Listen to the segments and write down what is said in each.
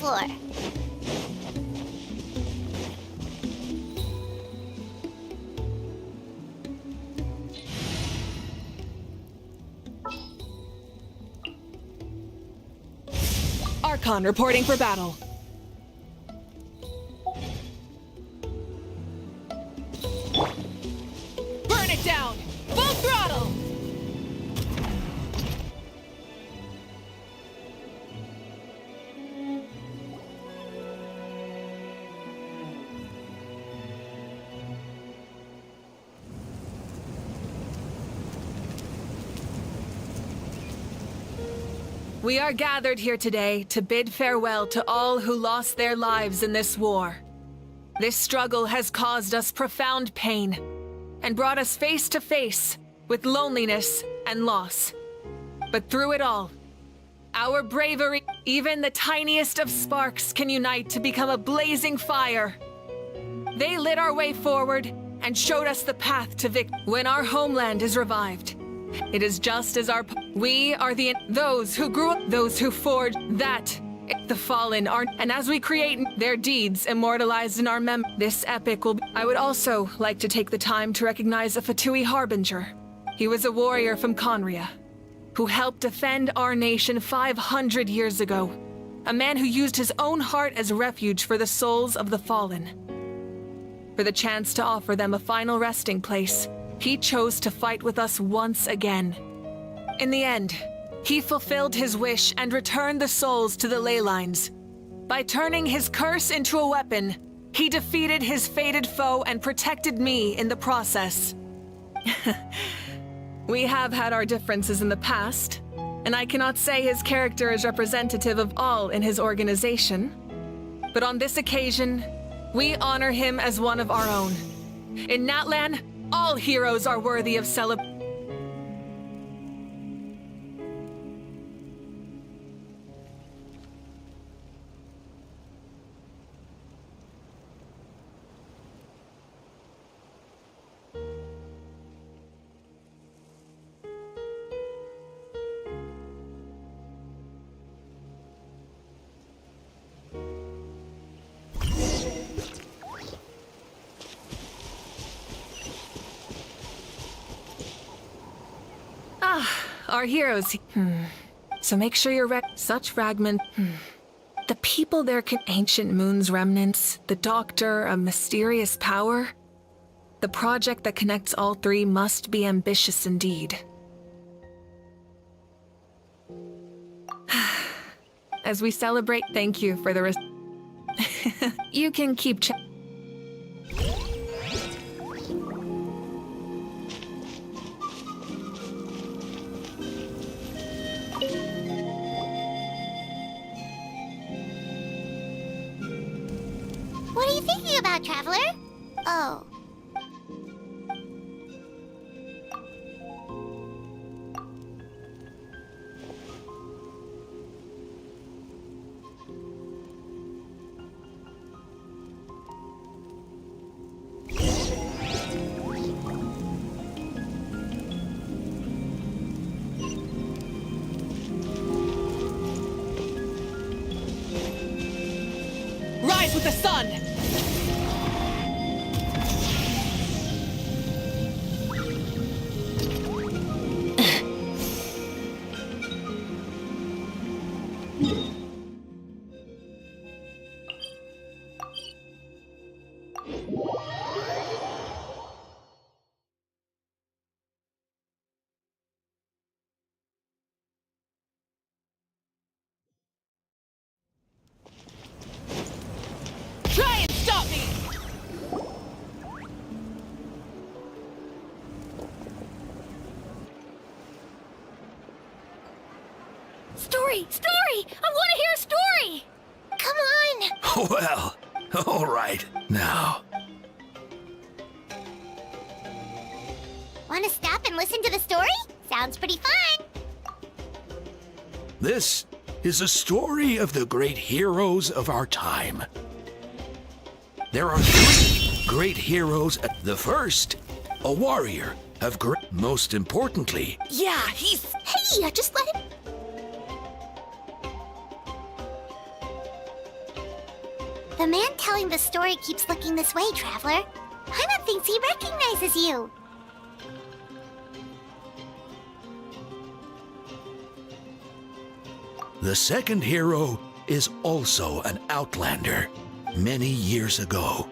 floor. Archon reporting for battle. Burn it down! Full throttle! We are gathered here today to bid farewell to all who lost their lives in this war. This struggle has caused us profound pain and brought us face to face with loneliness and loss. But through it all, our bravery, even the tiniest of sparks, can unite to become a blazing fire. They lit our way forward and showed us the path to victory. When our homeland is revived, it is just as we are those who grew up, those who forged that. The fallen are, and as we create their deeds immortalized in our this epic will be. I would also like to take the time to recognize a Fatui Harbinger. He was a warrior from Conria, who helped defend our nation 500 years ago. A man who used his own heart as refuge for the souls of the fallen. For the chance to offer them a final resting place, he chose to fight with us once again. In the end, he fulfilled his wish and returned the souls to the ley lines. By turning his curse into a weapon, he defeated his fated foe and protected me in the process. We have had our differences in the past, and I cannot say his character is representative of all in his organization. But on this occasion, we honor him as one of our own. In Natlan, all heroes are worthy of celebration. Our heroes. So make sure you're such fragment. The people there can ancient moon's remnants, the doctor, a mysterious power. The project that connects all three must be ambitious indeed. As we celebrate, thank you for the You can keep What are you thinking about, Traveler? Oh. Rise with the sun! Try and stop me! Story! Story! I want to hear a story! Come on! Well, all right. Now, Want to stop and listen to the story? Sounds pretty fun! this is a story of the great heroes of our time. There are three great heroes. The first, a warrior of great. Most importantly, Yeah, he's... Hey, just let him... The man telling the story keeps looking this way, Traveler. Paimon thinks he recognizes you. The second hero is also an outlander. Many years ago,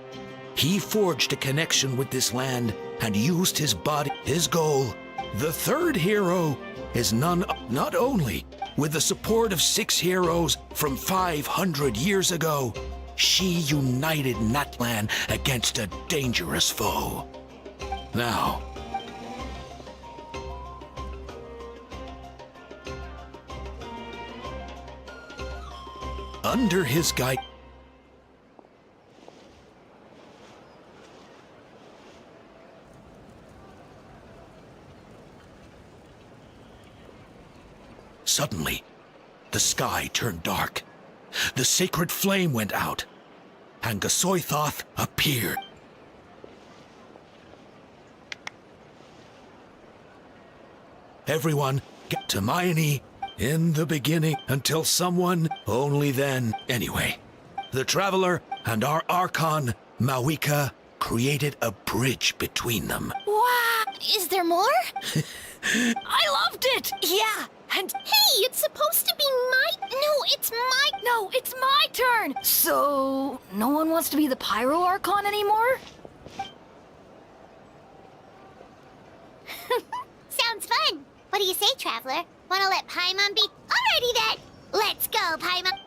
he forged a connection with this land and used his body, his goal. The third hero is not only with the support of 6 heroes from 500 years ago, she united Natlan against a dangerous foe. Now, under his guide, suddenly, the sky turned dark. The sacred flame went out, and Gasoithoth appeared. Everyone get to Hermione in the beginning until someone, only then. Anyway, the Traveler and our Archon, Mawika, created a bridge between them. Wow! Is there more? I loved it! Yeah! And Hey, it's supposed to be my... no, it's my turn! So, no one wants to be the Pyro Archon anymore? Sounds fun. What do you say, Traveler? Wanna let Paimon be... Alrighty then! Let's go, Paimon!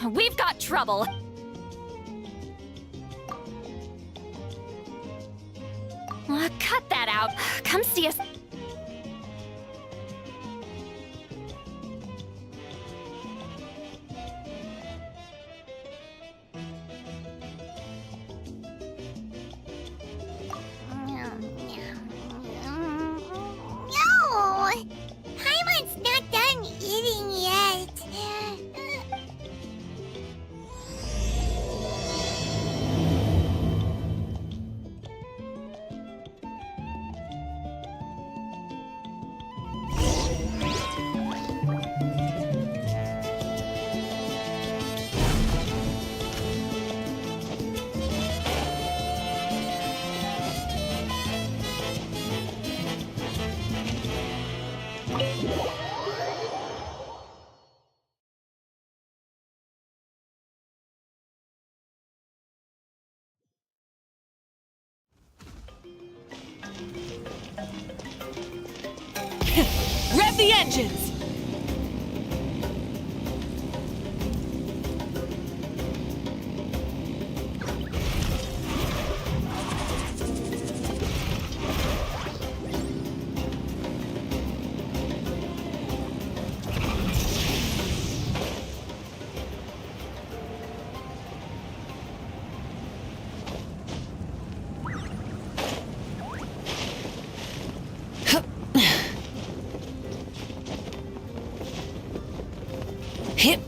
We've got trouble. Cut that out. Come see us. No! Paimon's not done eating yet. Rev the engines! Hip.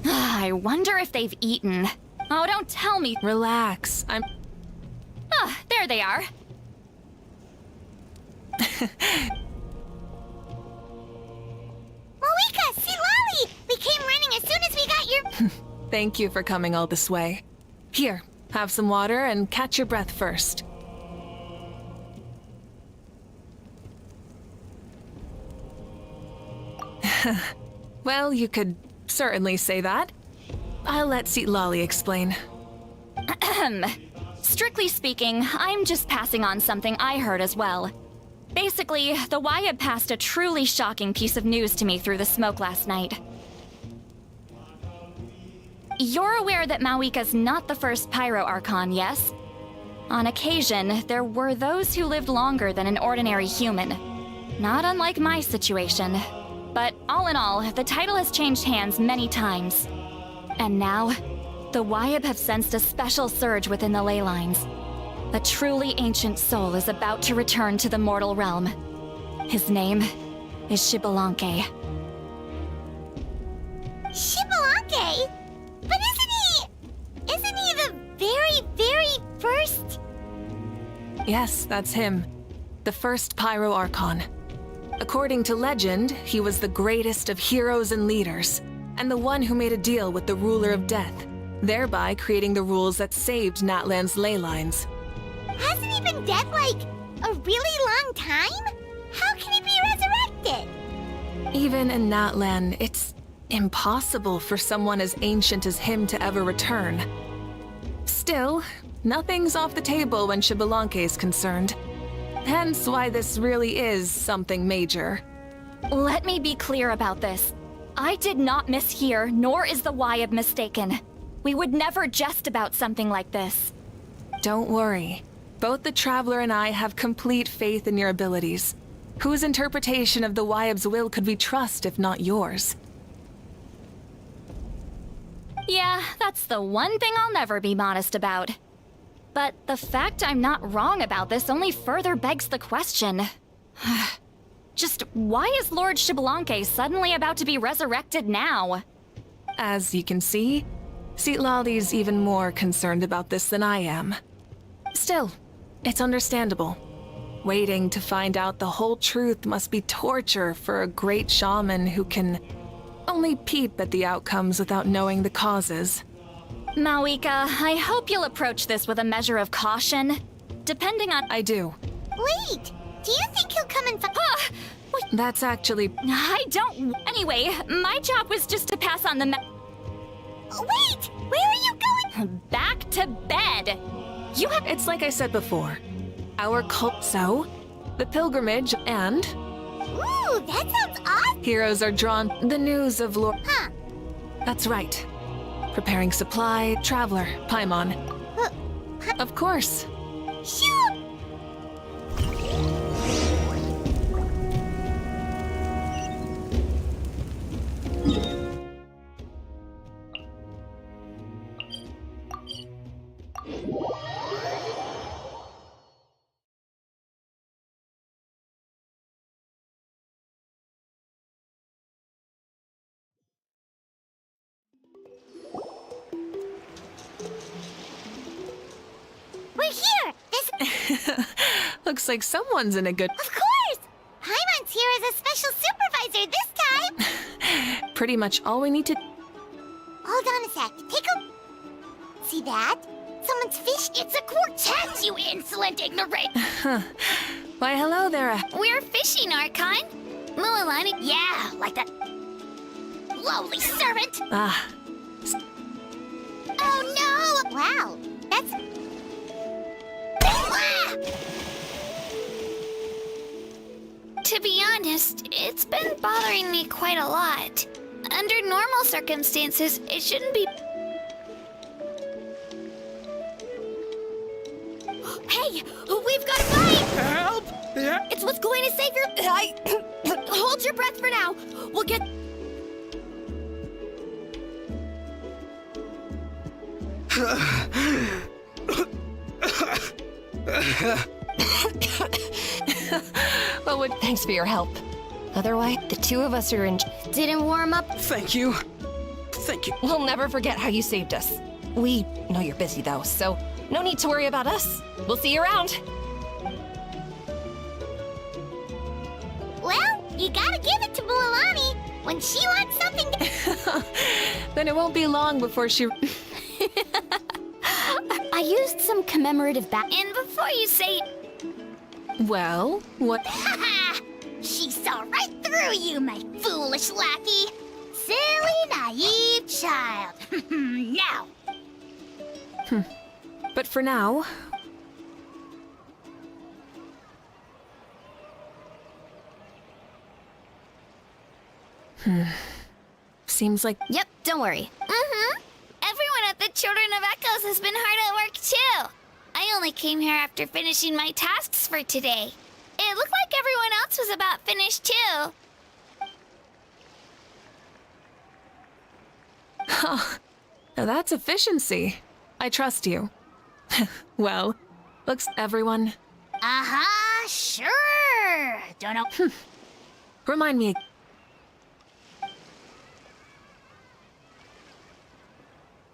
I wonder if they've eaten. Oh, don't tell me. Relax. Ah, there they are. Malika, see Lolly! We came running as soon as we got your... Thank you for coming all this way. Here, have some water and catch your breath first. Well, you could certainly say that. I'll let Lolly explain. Strictly speaking, I'm just passing on something I heard as well. Basically, the Wyab passed a truly shocking piece of news to me through the smoke last night. You're aware that Mawika's not the first Pyro Archon, yes? On occasion, there were those who lived longer than an ordinary human. Not unlike my situation. But all in all, the title has changed hands many times. And now, the Wyab have sensed a special surge within the ley lines. A truly ancient soul is about to return to the mortal realm. His name is Xbalanque. Xbalanque? But isn't he the very, very first? Yes, that's him. The first Pyro Archon. According to legend, he was the greatest of heroes and leaders, and the one who made a deal with the ruler of death, thereby creating the rules that saved Natlan's ley lines. Hasn't he been dead, like, a really long time? How can he be resurrected? Even in Natlan, it's impossible for someone as ancient as him to ever return. Still, nothing's off the table when Xbalanque is concerned. Hence why this really is something major. Let me be clear about this. I did not mishear, nor is the Wyab mistaken. We would never jest about something like this. Don't worry. Both the Traveler and I have complete faith in your abilities. Whose interpretation of the Wyab's will could we trust if not yours? Yeah, that's the one thing I'll never be modest about. But the fact I'm not wrong about this only further begs the question. Just why is Lord Xbalanque suddenly about to be resurrected now? As you can see, Lolly's even more concerned about this than I am. Still, it's understandable. Waiting to find out the whole truth must be torture for a great shaman who can only peep at the outcomes without knowing the causes. Mawika, I hope you'll approach this with a measure of caution. depending on... I do. Wait, do you think he'll come and That's actually... I don't... Anyway, my job was just to pass on the Wait! Where are you going? back to bed. You have... It's like I said before. Our cult... So, the pilgrimage and... Ooh, that sounds awesome! Heroes are drawn... The news of Lord... Huh. That's right. Preparing supply, traveler, Paimon. Of course. Shoot! We're here! This... Looks like someone's in a good... Of course! Paimon's here as a special supervisor this time! Pretty much all we need to... Hold on a sec. Take a... See that? Someone's fish. It's a quartet, you insolent ignorant! Why, hello there. We're fishing, Archon. Mualani. Yeah, like that. Lowly servant! Ah, Oh no! Wow, that's... Ah! To be honest, it's been bothering me quite a lot. Under normal circumstances, it shouldn't be... Hey! We've got a fight! Help! Yeah. It's what's going to save your... Hold your breath for now. We'll get... what would... Thanks for your help. Otherwise, the two of us are in... Didn't warm up. Thank you. Thank you. We'll never forget how you saved us. We know you're busy, though, so no need to worry about us. We'll see you around. Well, you gotta give it to Mualani. When she wants something to... Then it won't be long before she... I used some commemorative And before you say... Well, what... Haha! She saw right through you, my foolish lackey. Silly, naive child. Now. But for now... Seems like... Yep, don't worry. Mm-hmm. Everyone at the Children of Echoes has been hard at work, too. I only came here after finishing my tasks for today. It looked like everyone else was about finished, too. Now that's efficiency. I trust you. Well, looks everyone... Uh-huh, sure. Don't know. Remind me...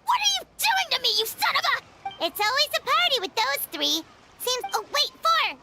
What are you doing to me, you son of a... It's always a party with those three. Seems... Oh, wait, four.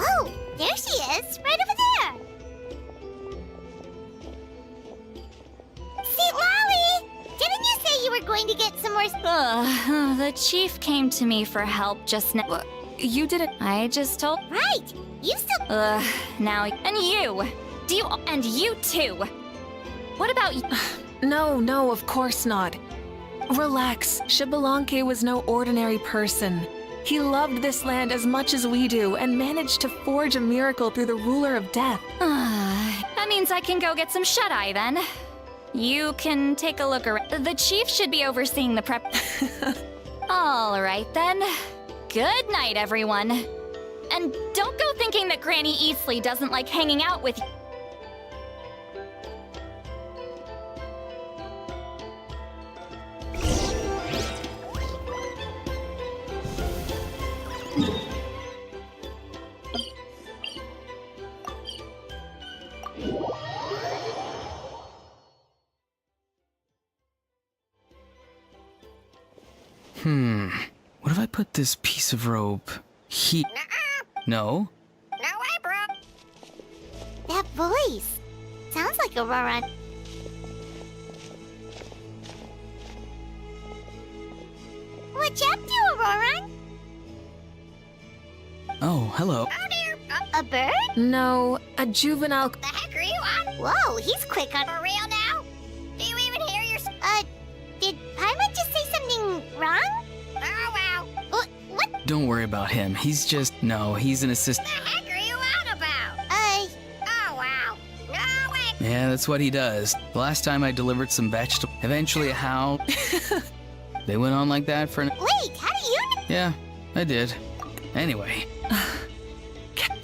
Oh, there she is, right over there. See, Lolly! Didn't you say you were going to get some more... The chief came to me for help just now. You didn't... I just told... Right, you still... Now... And you! Do you... And you too! What about you? No, of course not. Relax. Xbalanque was no ordinary person. He loved this land as much as we do and managed to forge a miracle through the ruler of death. That means I can go get some shut-eye then. You can take a look around. The chief should be overseeing the prep. All right then. Good night, everyone. And don't go thinking that Granny Eastly doesn't like hanging out with you. What if I put this piece of rope here? No? No way, bro. That voice sounds like Aurora. What you up to, Aurora? Oh, hello. Oh dear. A bird? No, a juvenile. The heck are you on? Whoa, he's quick on. For real now? Do you even hear your... did Paimon just say something wrong? Oh, wow. What Don't worry about him. He's just... No, he's an assistant. the heck are you on about? Oh, wow. No way. Yeah, that's what he does. The last time I delivered some vegetables, eventually a howl. They went on like that for an... Wait, how do you know? Yeah, I did. Anyway.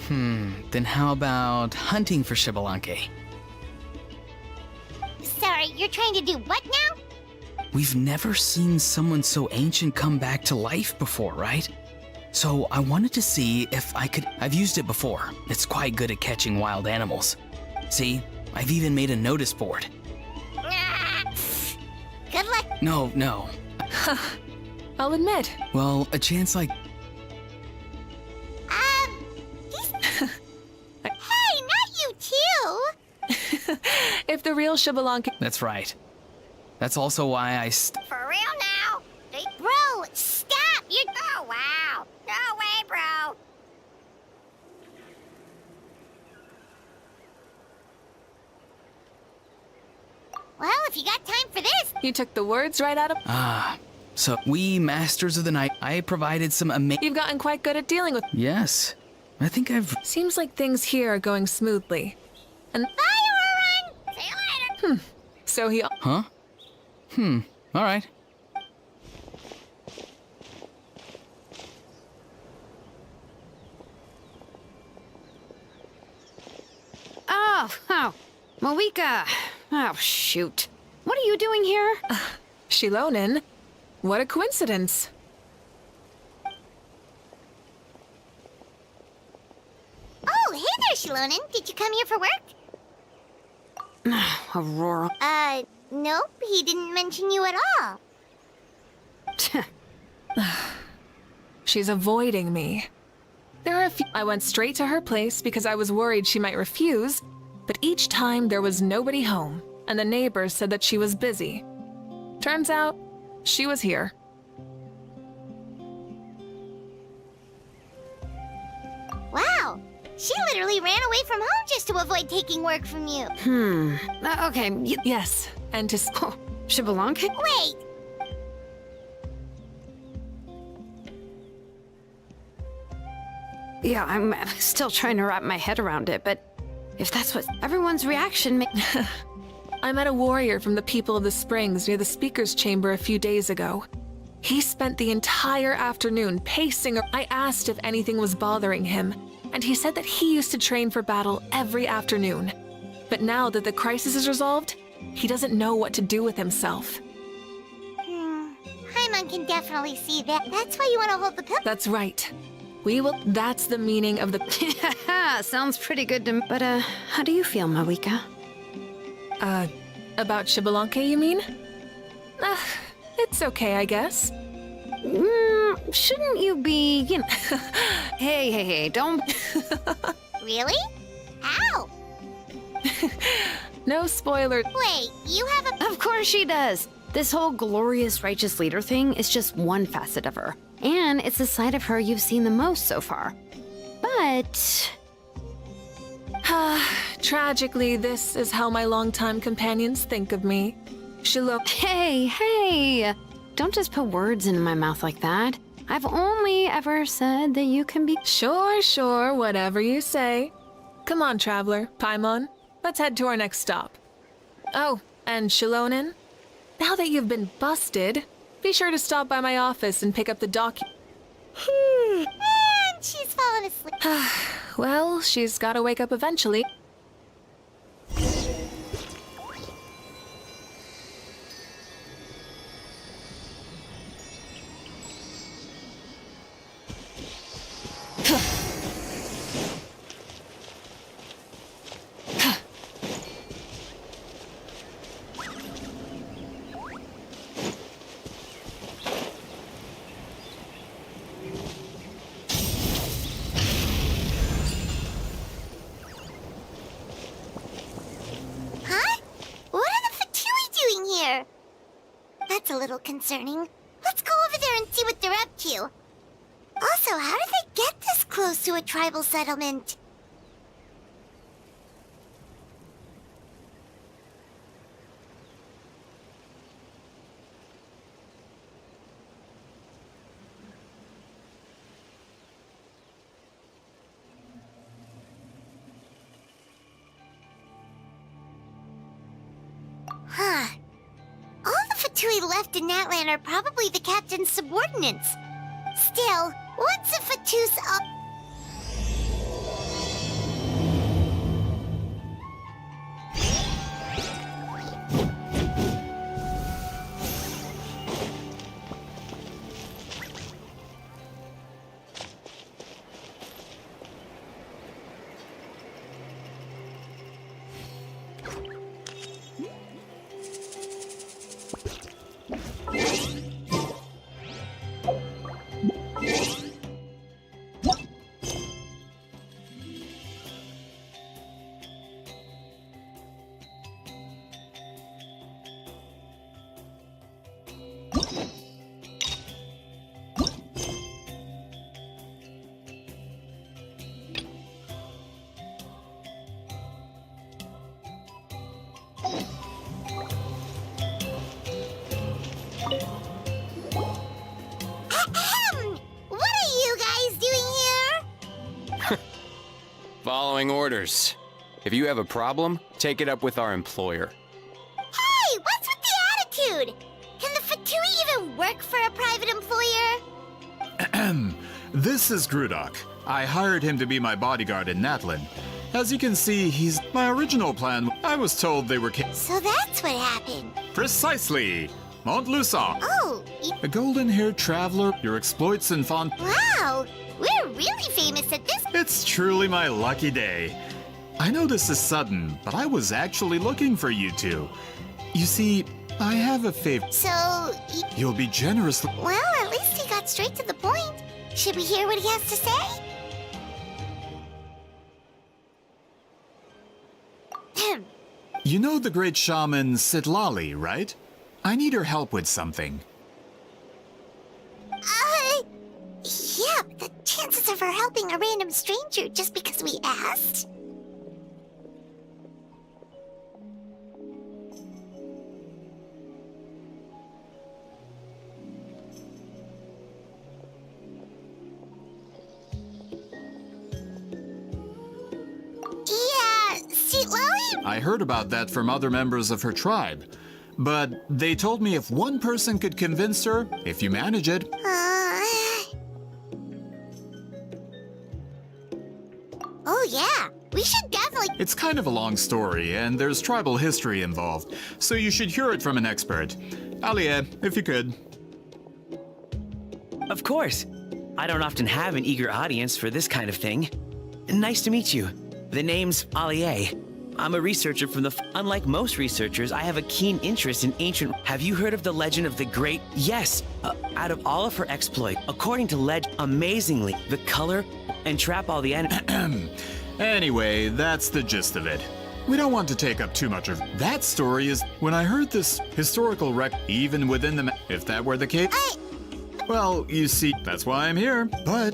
Then how about hunting for Xbalanque? Sorry, you're trying to do what now? We've never seen someone so ancient come back to life before, right? So I wanted to see if I could... I've used it before. It's quite good at catching wild animals. See, I've even made a notice board. Ah, good luck. No. I'll admit. Well, a chance like... Hey, not you too. If the real Xbalanque. That's right. That's also why I... For real now? Bro, stop! You... Oh, wow. No way, bro. Well, if you got time for this... You took the words right out of. So, we Masters of the Night, I provided some You've gotten quite good at dealing with. Yes. I think I've... Seems like things here are going smoothly. And Bye, Aurora! See you later. so he. Huh? All right. Oh, Malika. Oh, shoot. What are you doing here? Shilonin? What a coincidence. Oh, hey there, Shilonin. Did you come here for work? Aurora. Nope. He didn't mention you at all. She's avoiding me. There are a few. I went straight to her place because I was worried she might refuse, but each time there was nobody home, and the neighbors said that she was busy. Turns out, she was here. Wow. She literally ran away from home just to avoid taking work from you. Okay. Yes, and to. Xbalanque? Wait. Yeah, I'm still trying to wrap my head around it, but if that's what everyone's reaction I met a warrior from the People of the Springs near the speaker's chamber a few days ago. He spent the entire afternoon pacing. I asked if anything was bothering him, and he said that he used to train for battle every afternoon. But now that the crisis is resolved, he doesn't know what to do with himself. Paimon can definitely see that. That's why you want to hold the pill. That's right. We will. That's the meaning of the. sounds pretty good to me. But, how do you feel, Malika? About Xbalanque, you mean? It's okay, I guess. Shouldn't you be, Hey, don't... Really? How? No spoiler. Wait, you have a... Of course she does. This whole glorious righteous leader thing is just one facet of her. And it's the side of her you've seen the most so far. But... Tragically, this is how my longtime companions think of me. Hey! Don't just put words into my mouth like that. I've only ever said that you can be... Sure, whatever you say. Come on, traveler, Paimon. Let's head to our next stop. Oh, and Shilonin, now that you've been busted, be sure to stop by my office and pick up the And she's fallen asleep. Well, she's gotta wake up eventually. little concerning. Let's go over there and see what they're up to. Also, how did they get this close to a tribal settlement? Huh. All the Fatui left in Natlan are probably the captain's subordinates. Still, once a Fatu's up... What are you guys doing here? Following orders. If you have a problem, take it up with our employer. Hey, what's with the attitude? Can the Fatui even work for a private employer? This is Grudok. I hired him to be my bodyguard in Natlan. As you can see, he's my original plan. I was told they were So that's what happened. Precisely! Montluçon. Oh, A golden-haired traveler, your exploits and fun. wow. We're really famous at this. It's truly my lucky day. I know this is sudden, but I was actually looking for you two. You see, I have a favor. So, You'll be generous. well, at least he got straight to the point. Should we hear what he has to say? You know the great shaman Sitlali, right? I need her help with something. Yeah, but the chances of her helping a random stranger just because we asked? Yeah, Sitlali? I heard about that from other members of her tribe. But they told me if one person could convince her, if you manage it. Oh yeah, we should definitely... It's kind of a long story, and there's tribal history involved, so you should hear it from an expert. Alie, if you could. Of course. I don't often have an eager audience for this kind of thing. Nice to meet you. The name's Alie. I'm a researcher from the... Unlike most researchers, I have a keen interest in ancient... Have you heard of the legend of the great... Yes, out of all of her exploits, according to legend, amazingly, the color and trap all the enemies... Anyway, that's the gist of it. We don't want to take up too much of... That story is... When I heard this historical even within the... If that were the case... Well, you see, that's why I'm here, but...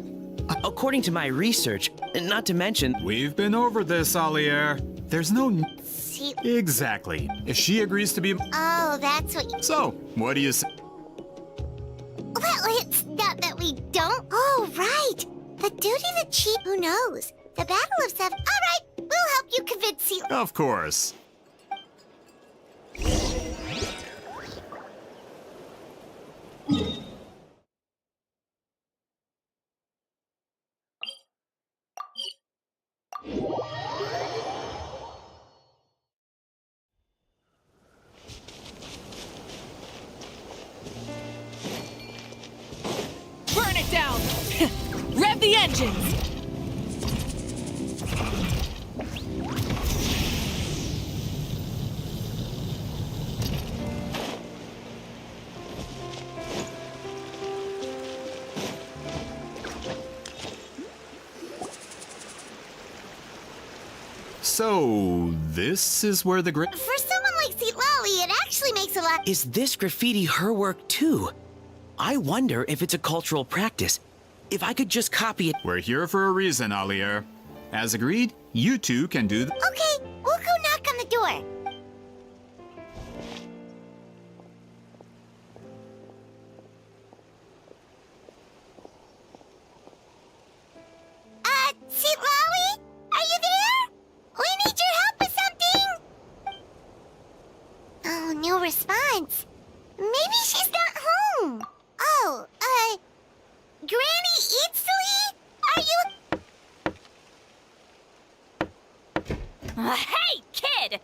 According to my research, not to mention... We've been over this, Alier. There's no... See... Exactly. If she agrees to be... Oh, that's what you... So, what do you say? Well, it's not that we don't... Oh, right. The duty the chief... Who knows? The Battle of Seven... All right, we'll help you convince you... Of course. Burn it down! Rev the engines! So, this is where the great... For someone like Zitlali, Lolly, it actually makes a lot. Is this graffiti her work too? I wonder if it's a cultural practice. If I could just copy it. We're here for a reason, Alier. As agreed, you two can do the. Okay, we'll go knock on the door. Seat Lolly? Are you there? We need your help with something. Oh, no response. Maybe she's not home. Oh, Granny Eatsley? Are you... Hey, kid!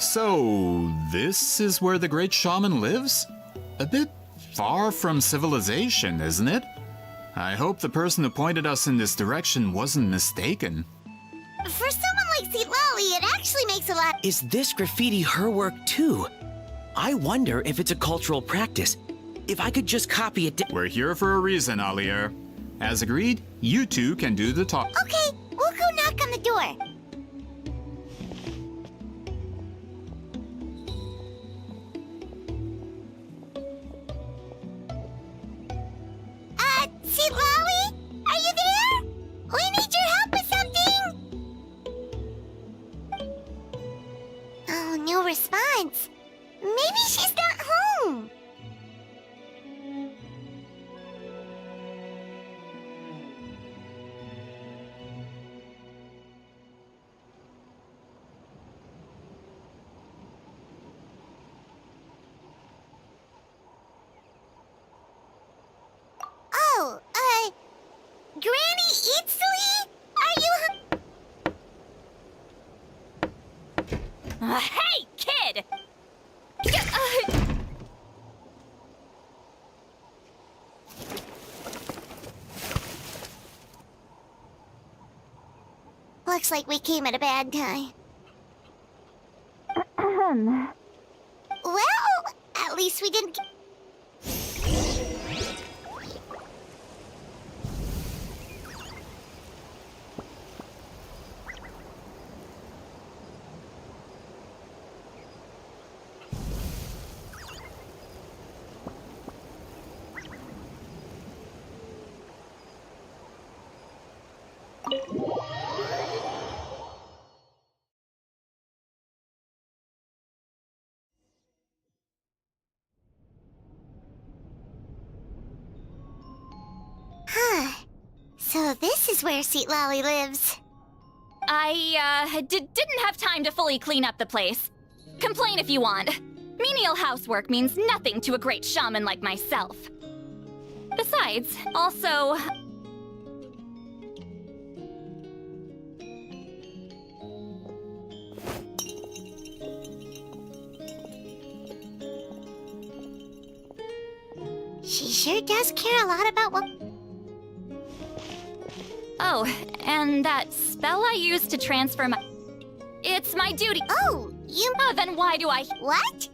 So, this is where the great shaman lives? A bit far from civilization, isn't it? I hope the person who pointed us in this direction wasn't mistaken. For someone like Seat Lolly, it actually makes a lot. Is this graffiti her work too? I wonder if it's a cultural practice. If I could just copy it. We're here for a reason, Alier. As agreed, you two can do the talk. Okay, we'll go knock on the door. Seat Lolly? Are you there? We need your help with something. Oh, no response. Maybe she's not home. Oh, Granny Eatsley? Are you... Hey, kid! Looks like we came at a bad time. Well, at least we didn't... So this is where Seat Lolly lives. I didn't have time to fully clean up the place. Complain if you want. Menial housework means nothing to a great shaman like myself. Besides, also... She sure does care a lot about what... Oh, and that spell I used to transfer my... It's my duty. Oh, you... Oh, then why do I... What?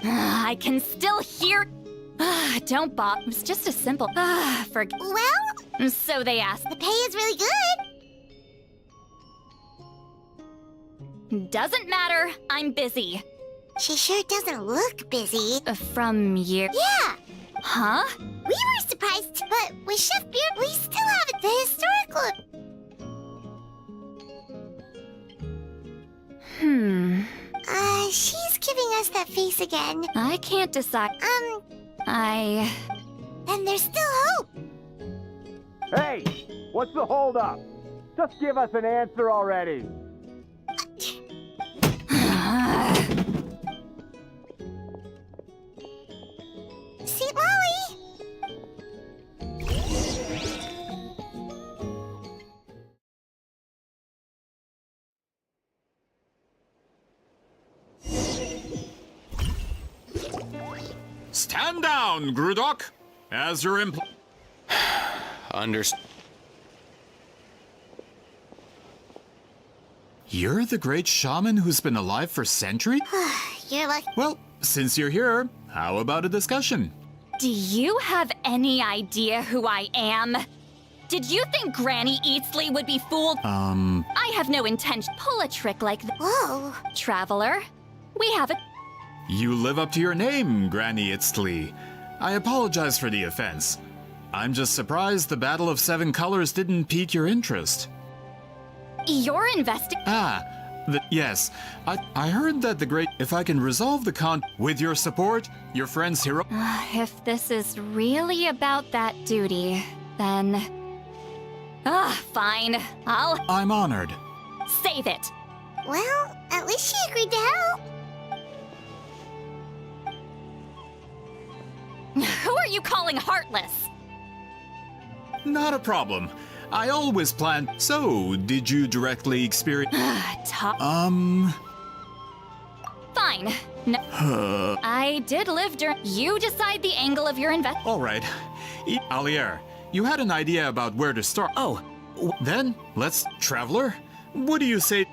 I can still hear... Don't bother. It's just a simple... Forget... Well... So they asked. The pay is really good. Doesn't matter. I'm busy. She sure doesn't look busy. From you... Yeah! Huh? We were surprised, but with Chef Beard, we still have the historical... She's giving us that face again. I can't decide. Then there's still hope. Hey! What's the holdup? Just give us an answer already. See, Molly? Stand down, Grudok. As your You're the great shaman who's been alive for centuries? You're like... Well, since you're here, how about a discussion? Do you have any idea who I am? Did you think Granny Eatsley would be fooled? I have no intention. Pull a trick like that. Whoa. Traveler, we have a... You live up to your name, Granny Itztli. I apologize for the offense. I'm just surprised the Battle of Seven Colors didn't pique your interest. You're investing... Yes. I heard that the great... If I can resolve the with your support, your friend's hero... If this is really about that duty, then... fine. I'm honored. Save it. Well, at least she agreed to help. Who are you calling heartless? Not a problem. I always plan... So, did you directly experience... Fine. No. I did live during... You decide the angle of your invest... All right. Alier, you had an idea about where to start. Oh. Then, let's... Traveler, what do you say...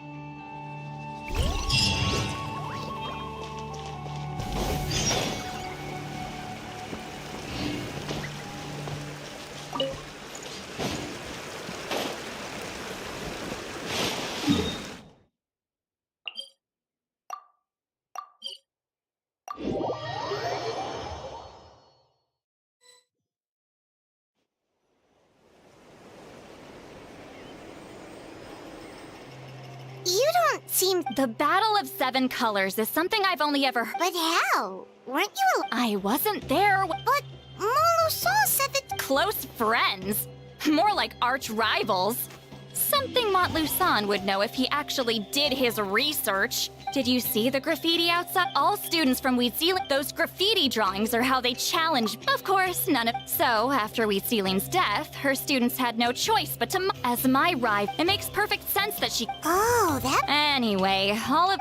You don't seem... The Battle of Seven Colors is something I've only ever... But how? Weren't you... I wasn't there. But Molusaw said that... Close friends? More like arch rivals. Something Montlusan would know if he actually did his research. Did you see the graffiti outside? All students from Weedsealing, those graffiti drawings are how they challenge. Of course, none of... So, after Weedsealing's death, her students had no choice but to... As my rival, it makes perfect sense that she... Oh, that... Anyway, all of...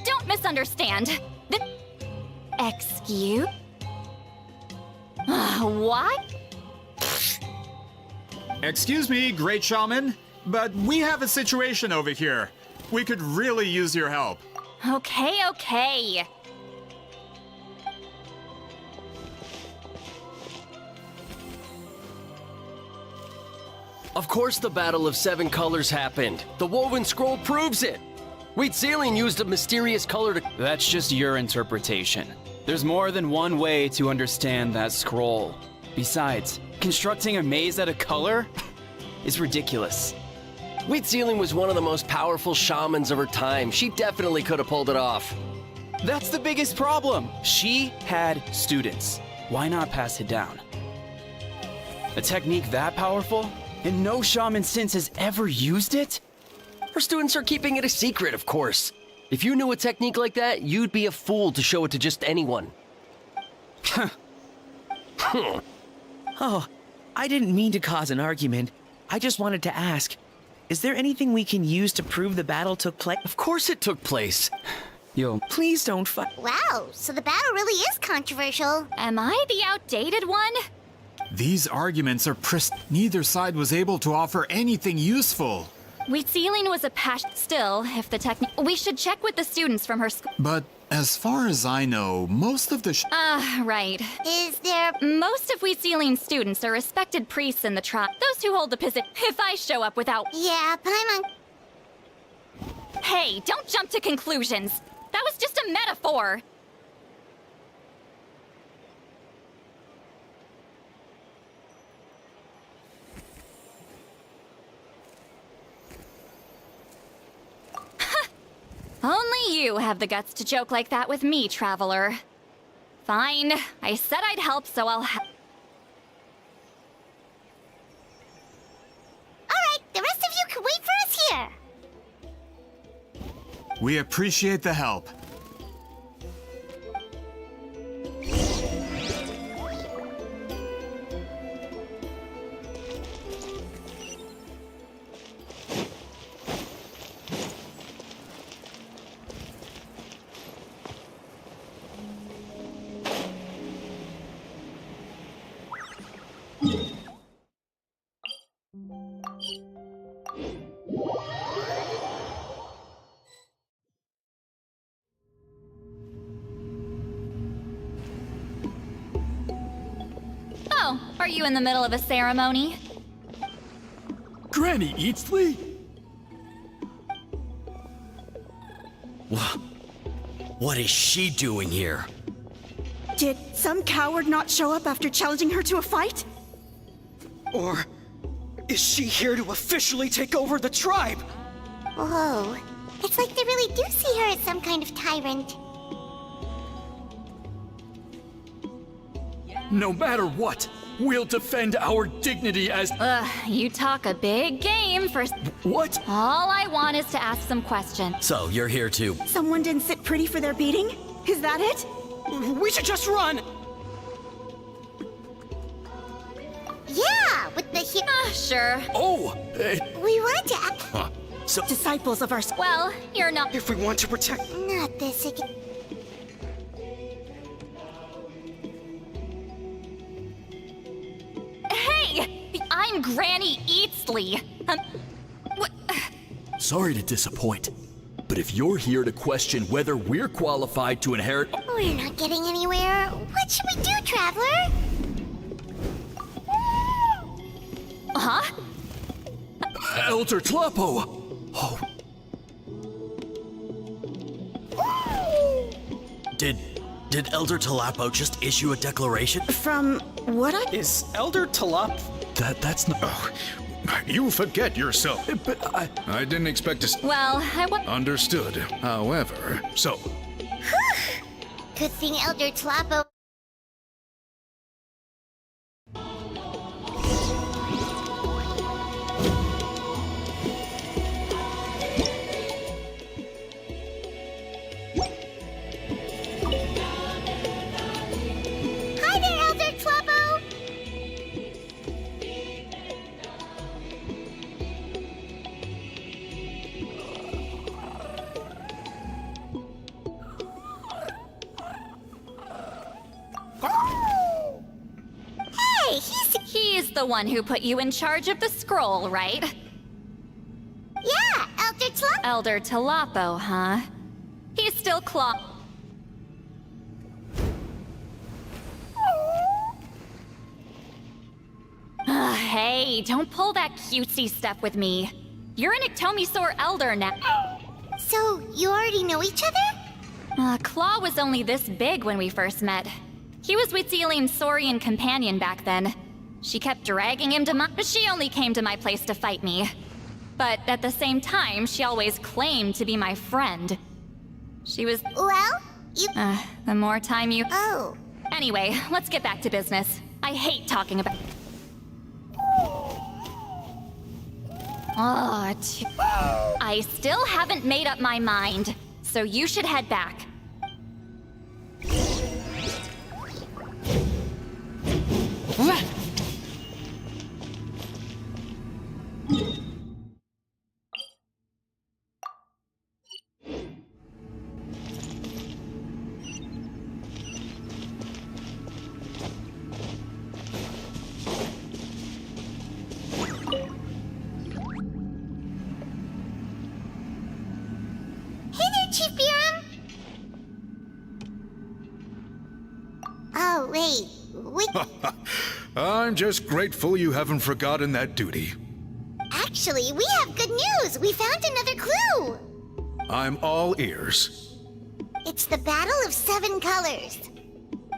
don't misunderstand. Excuse? What? Excuse me, great shaman, but we have a situation over here. We could really use your help. Okay. Of course the Battle of Seven Colors happened. The woven scroll proves it. Weedsealing used a mysterious color to... That's just your interpretation. There's more than one way to understand that scroll. Besides, constructing a maze out of color is ridiculous. Weedsealing was one of the most powerful shamans of her time. She definitely could have pulled it off. That's the biggest problem. She had students. Why not pass it down? A technique that powerful? And no shaman since has ever used it? Her students are keeping it a secret, of course. If you knew a technique like that, you'd be a fool to show it to just anyone. Oh, I didn't mean to cause an argument. I just wanted to ask, is there anything we can use to prove the battle took place? Of course it took place. Yo, Please don't fight. Wow, so the battle really is controversial. Am I the outdated one? These arguments are neither side was able to offer anything useful. Wheat sealing was a passion. Still, if the technique. We should check with the students from her school. But as far as I know, most of the Right. Is there... Most of Wheat sealing students are respected priests in the tribe. Those who hold the position. If I show up without. Yeah, but I'm on... Hey, don't jump to conclusions. That was just a metaphor. Only you have the guts to joke like that with me, traveler. Fine. I said I'd help, so I'll help. Alright, the rest of you can wait for us here. We appreciate the help. Oh, are you in the middle of a ceremony? Granny Eatsley? What is she doing here? Did some coward not show up after challenging her to a fight? Or is she here to officially take over the tribe? Whoa. It's like they really do see her as some kind of tyrant. No matter what, we'll defend our dignity as— You talk a big game for— What? All I want is to ask some questions. So, you're here too. Someone didn't sit pretty for their beating? Is that it? We should just run! Yeah, with the Sure. Oh! We want to Huh. So, Disciples of our— Well, you're not— If we want to protect— Not this again. Hey! I'm Granny Eatsley. What? Sorry to disappoint, but if you're here to question whether we're qualified to inherit— We're not getting anywhere. What should we do, Traveler? Huh? Elder Tlapo! Oh. Did Elder Talapo just issue a declaration? From what I— Is Elder Talop? That's not— Oh, you forget yourself. But I didn't expect to— Well, Understood. However, so— Good thing Elder Tlapo... Hi there, Elder Tlapo! Hey, he's the one who put you in charge of the scroll, right? Yeah, Elder Tlapo. Elder Talapo, huh? He's still Hey, don't pull that cutesy stuff with me. You're an Iktomisaur Elder now. So, you already know each other? Claw was only this big when we first met. He was with Celine's Saurian companion back then. She kept dragging him to She only came to my place to fight me. But at the same time, she always claimed to be my friend. She was— Well, you— the more time you— Oh. Anyway, let's get back to business. I hate talking about— I still haven't made up my mind, so you should head back. Hey there, Chief Biram! Oh, wait. I'm just grateful you haven't forgotten that duty. Actually, we have good news! We found another clue! I'm all ears. It's the Battle of 7 Colors.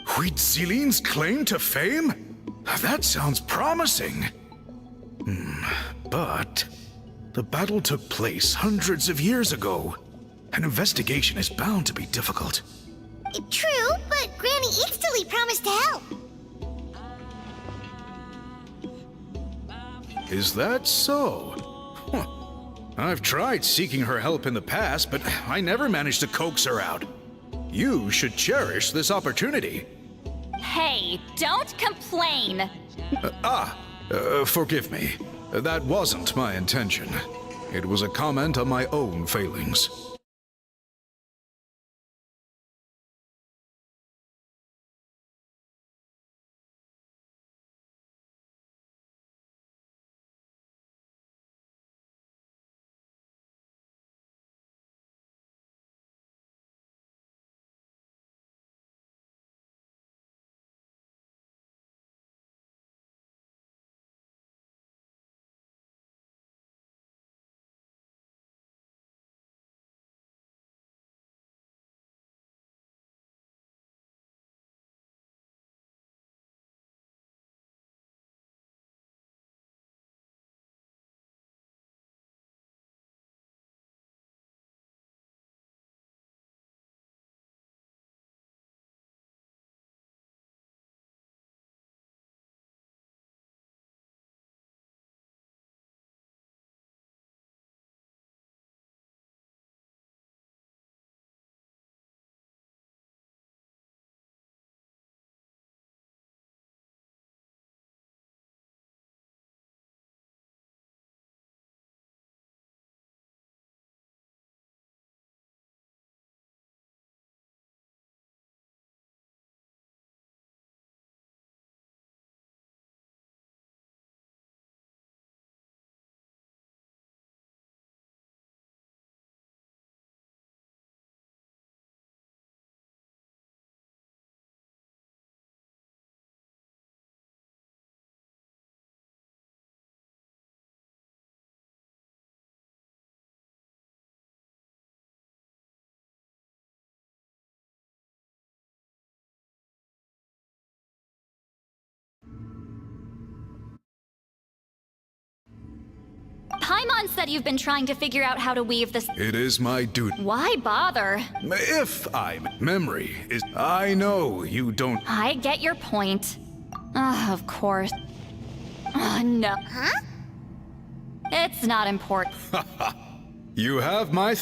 Huitzilin's claim to fame? That sounds promising. But the battle took place hundreds of years ago. An investigation is bound to be difficult. True, but Granny Easterly promised to help. Is that so? Huh. I've tried seeking her help in the past, but I never managed to coax her out. You should cherish this opportunity. Hey, don't complain! Forgive me. That wasn't my intention. It was a comment on my own failings. Paimon said you've been trying to figure out how to weave this. It is my duty. Why bother? If memory is... I know you don't... I get your point. Of course. No. Huh? It's not important. You have my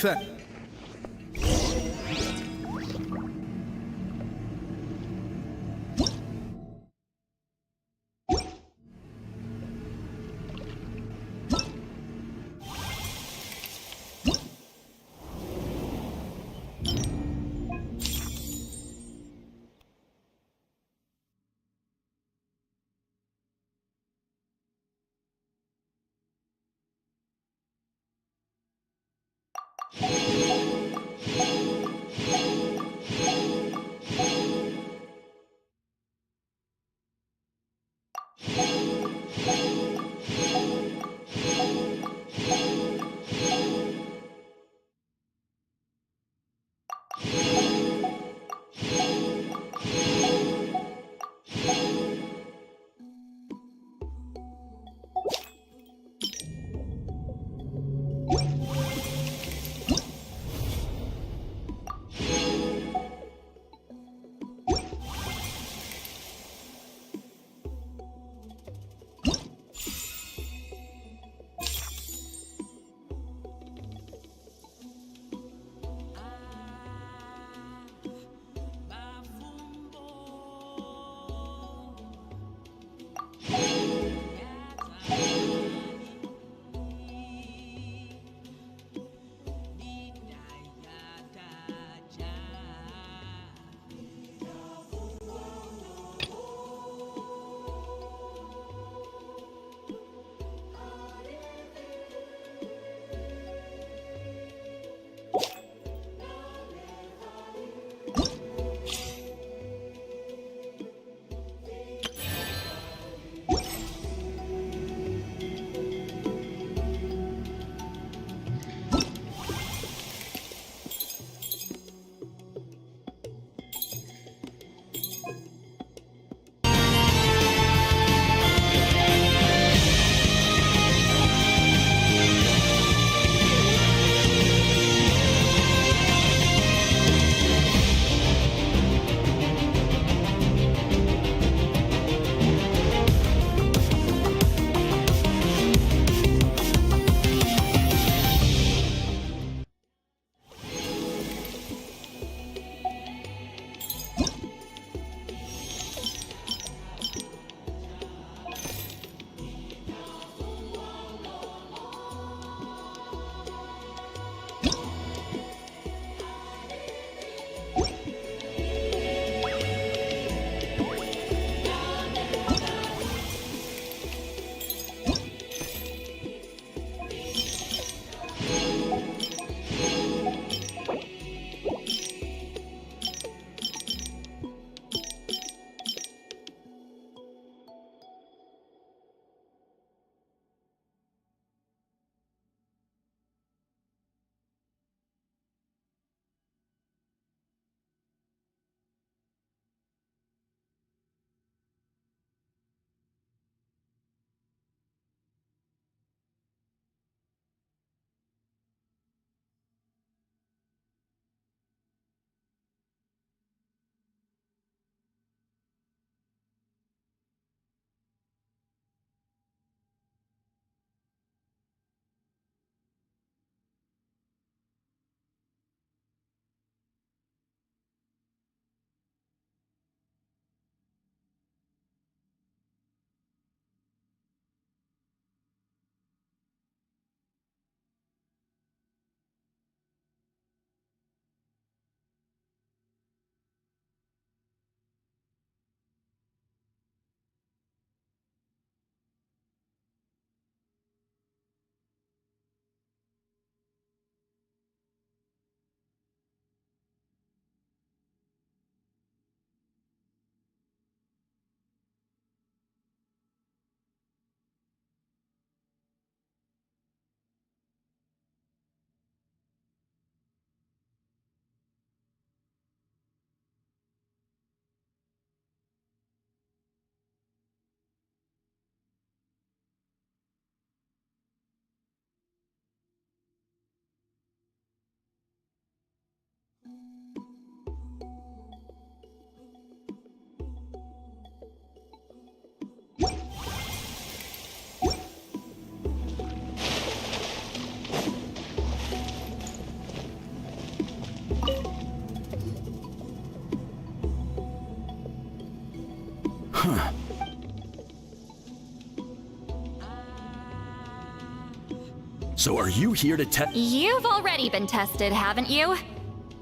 So are you here to test? You've already been tested, haven't you?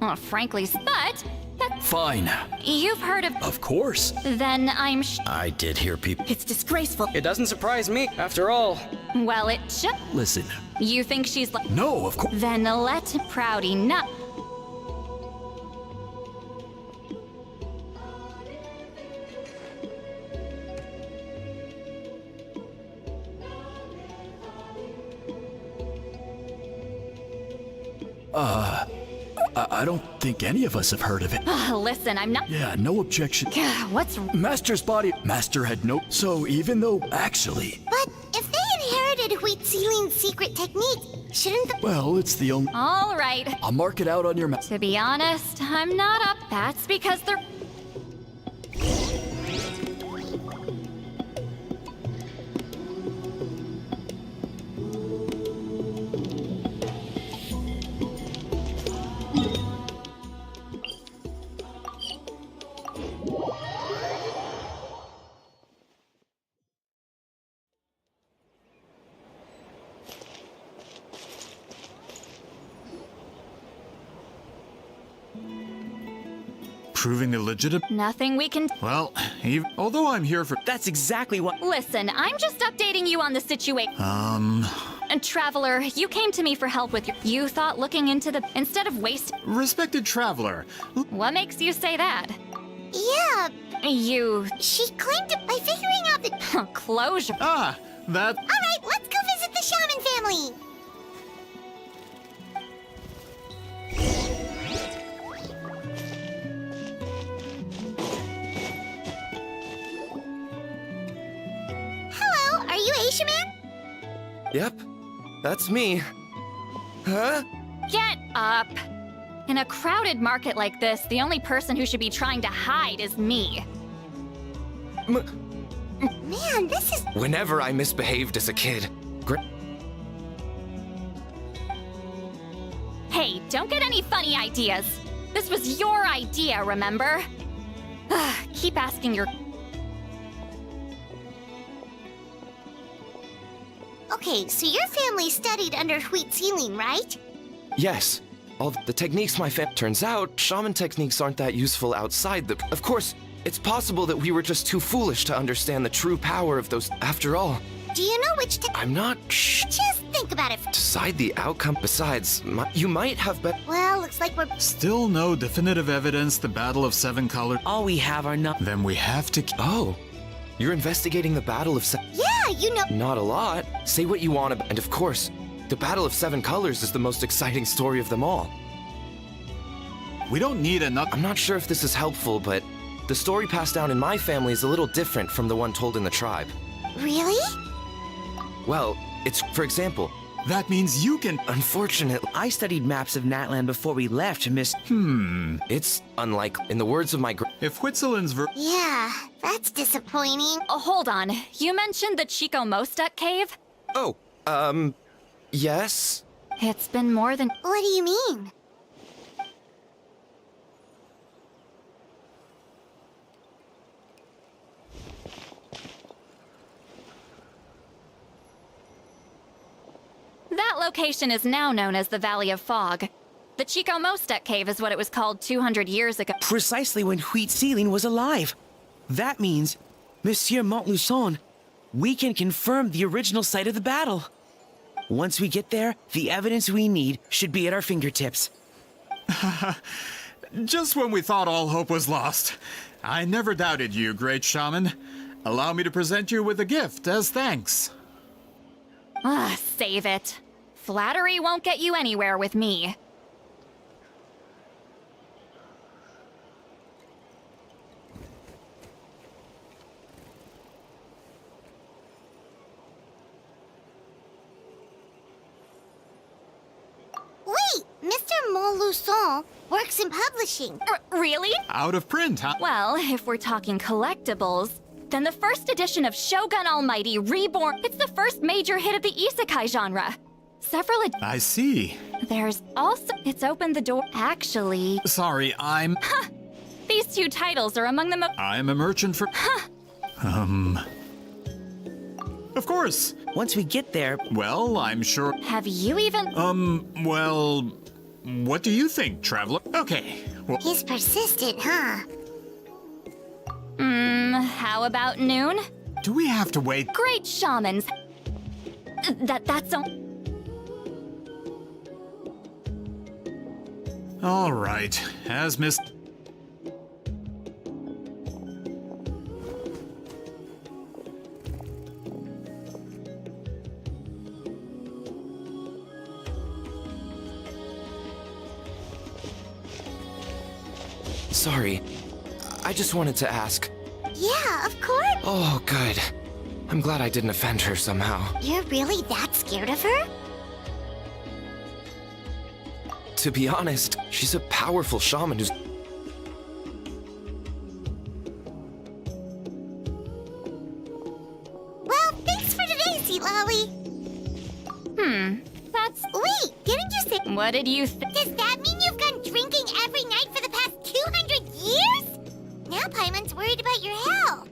Well, frankly, but Fine. you've heard of. Of course. Then I'm I did hear people. It's disgraceful. It doesn't surprise me, after all. Well, it should. Listen. You think she's like. No, of course. Then let Proudy know. I don't think any of us have heard of it. Listen, I'm not. Yeah, no objection. What's. Master's body. Master had no. So even though, actually. But if they inherited Wheat Ceiling's secret technique, shouldn't the... Well, it's the only. All right. I'll mark it out on your map. To be honest, I'm not up. That's because they're. Proving the legitimate. Nothing we can. Well, although I'm here for. That's exactly what. Listen, I'm just updating you on the situation. And Traveler, you came to me for help with your. You thought looking into the. Instead of waste. Respected Traveler. What makes you say that? Yeah. You. She claimed it by figuring out the... Closure. Ah, that. All right, let's go visit the shaman family. Hello, are you a shaman? Yep, that's me. Huh? Get up. In a crowded market like this, the only person who should be trying to hide is me. Man, this is... Whenever I misbehaved as a kid. Hey, don't get any funny ideas. This was your idea, remember? Keep asking your... Okay, so your family studied under Wheat Ceiling, right? Yes. All the techniques my fam... Turns out, shaman techniques aren't that useful outside the... Of course, it's possible that we were just too foolish to understand the true power of those... After all... Do you know which I'm not... Shh. Just think about it. Decide the outcome. Besides, you might have bet... Well, looks like we're... Still no definitive evidence the Battle of Seven Colors. All we have are not. Then we have to... Oh. You're investigating the Battle of Seven... Yeah, you know... Not a lot. Say what you want about... And of course, the Battle of Seven Colors is the most exciting story of them all. We don't need enough... I'm not sure if this is helpful, but the story passed down in my family is a little different from the one told in the tribe. Really? Well, it's, for example... That means you can... Unfortunately... I studied maps of Natland before we left, Miss... It's unlike... In the words of my... If Whitzelin's Yeah, that's disappointing. Oh, hold on. You mentioned the Chico Mostek cave? Oh, yes? It's been more than... What do you mean? That location is now known as the Valley of Fog. The Chico Mostek cave is what it was called 200 years ago. Precisely when Wheat Ceiling was alive. That means, Monsieur Montluçon, we can confirm the original site of the battle. Once we get there, the evidence we need should be at our fingertips. Just when we thought all hope was lost. I never doubted you, great shaman. Allow me to present you with a gift as thanks. Save it. Flattery won't get you anywhere with me. Wait, Mr. Montluçon works in publishing. Really? Out of print, huh? Well, if we're talking collectibles, then the first edition of Shogun Almighty Reborn, it's the first major hit of the isekai genre. Several I see. There's also, it's opened the door. Actually, Sorry, I'm... these two titles are among the most... I'm a merchant for... Of course. Once we get there... Well, I'm sure... Have you even... Well... What do you think, Traveler? Okay, well... He's persistent, huh? How about noon? Do we have to wait? Great shamans. That's all. All right, as Miss... Sorry. I just wanted to ask. Yeah, of course. Oh, good. I'm glad I didn't offend her somehow. You're really that scared of her? To be honest, she's a powerful shaman who's... Well, thanks for today, Sea Lolly. That's... Wait, didn't you say... What did you think? Does that mean you've gone drinking every night for the past 200 years? Now Paimon's worried about your health.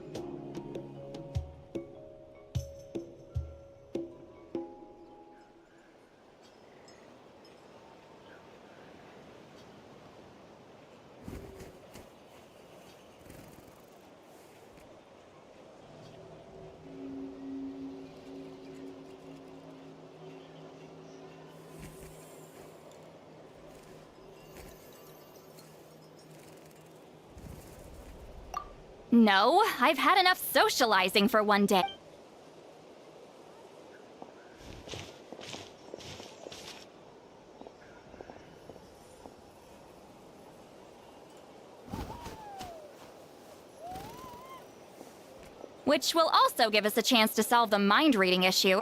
No, I've had enough socializing for one day. Which will also give us a chance to solve the mind reading issue.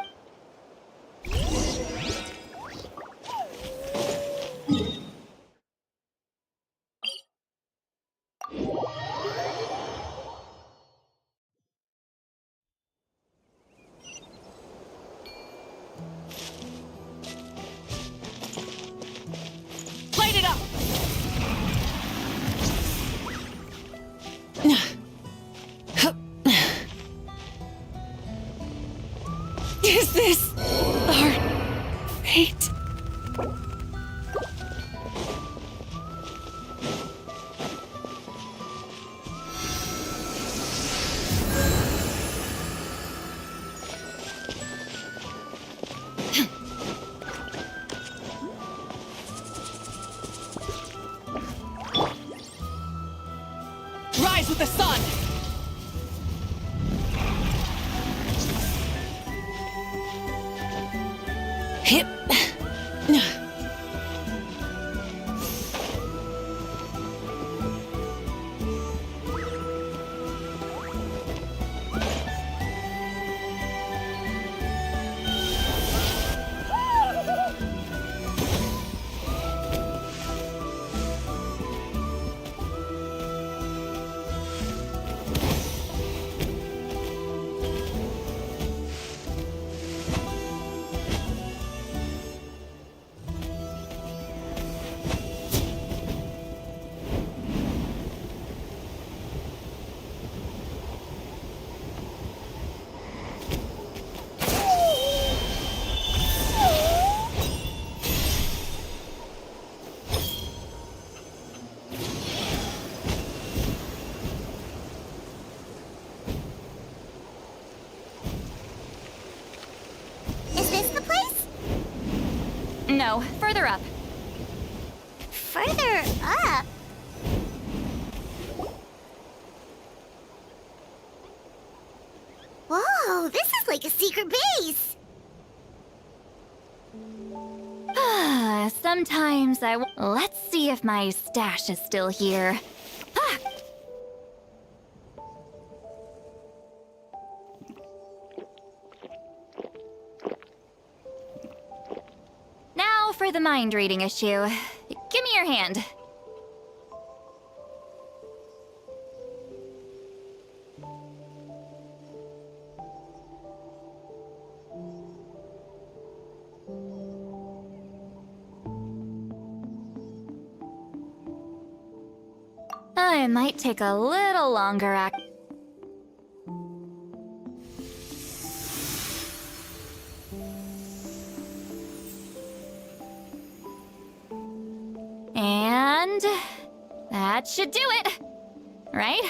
Light it up! Is this our fate? Rise with the sun! Hip. Is this the place? No, further up. Further up? Whoa, this is like a secret base. Sometimes let's see if my stash is still here. Ah! Now for the mind reading issue. Give me your hand. It might take a little longer. And that should do it, right?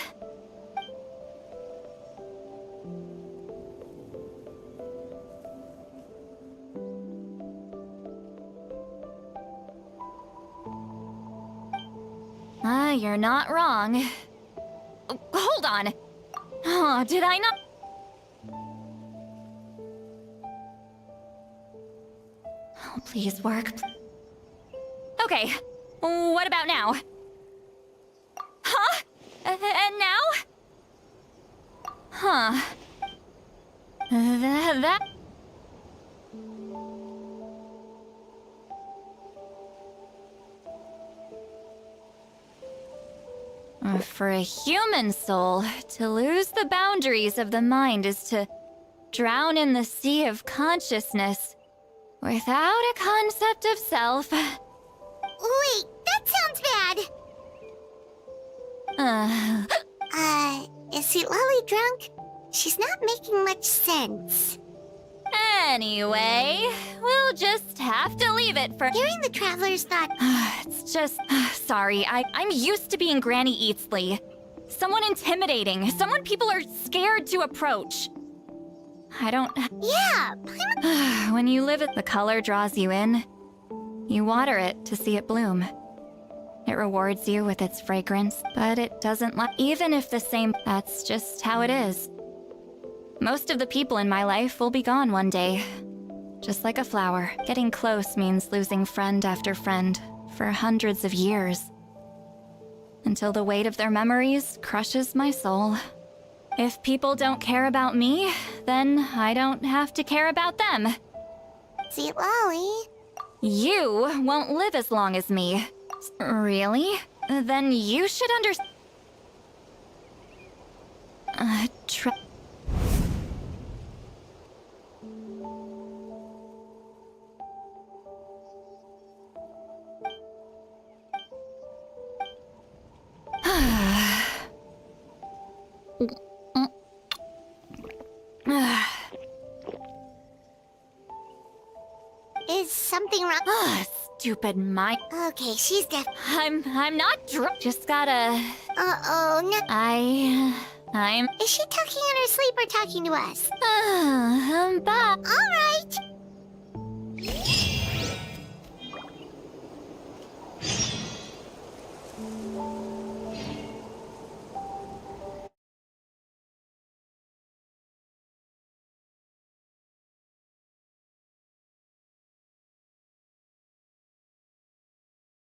You're not wrong. Hold on. Oh, did I not? Oh, please work. Okay, what about now? Huh? And now? Huh. That... For a human soul, to lose the boundaries of the mind is to drown in the sea of consciousness without a concept of self. Wait, that sounds bad. Is Lolly drunk? She's not making much sense. Anyway, we'll just have to leave it for... Hearing the travelers thought... It's just... Sorry, I'm used to being Granny Eatsley. Someone intimidating, someone people are scared to approach. I don't... Yeah! When you live it, the color draws you in. You water it to see it bloom. It rewards you with its fragrance, but it doesn't even if the same... That's just how it is. Most of the people in my life will be gone one day. Just like a flower. Getting close means losing friend after friend for hundreds of years. Until the weight of their memories crushes my soul. If people don't care about me, then I don't have to care about them. See, Lolly. You won't live as long as me. Really? Then you should understand. Is something wrong? Stupid mind. Okay, she's deaf. I'm not drunk. Just gotta... Uh-oh, no. I'm... Is she talking in her sleep or talking to us? But... Alright.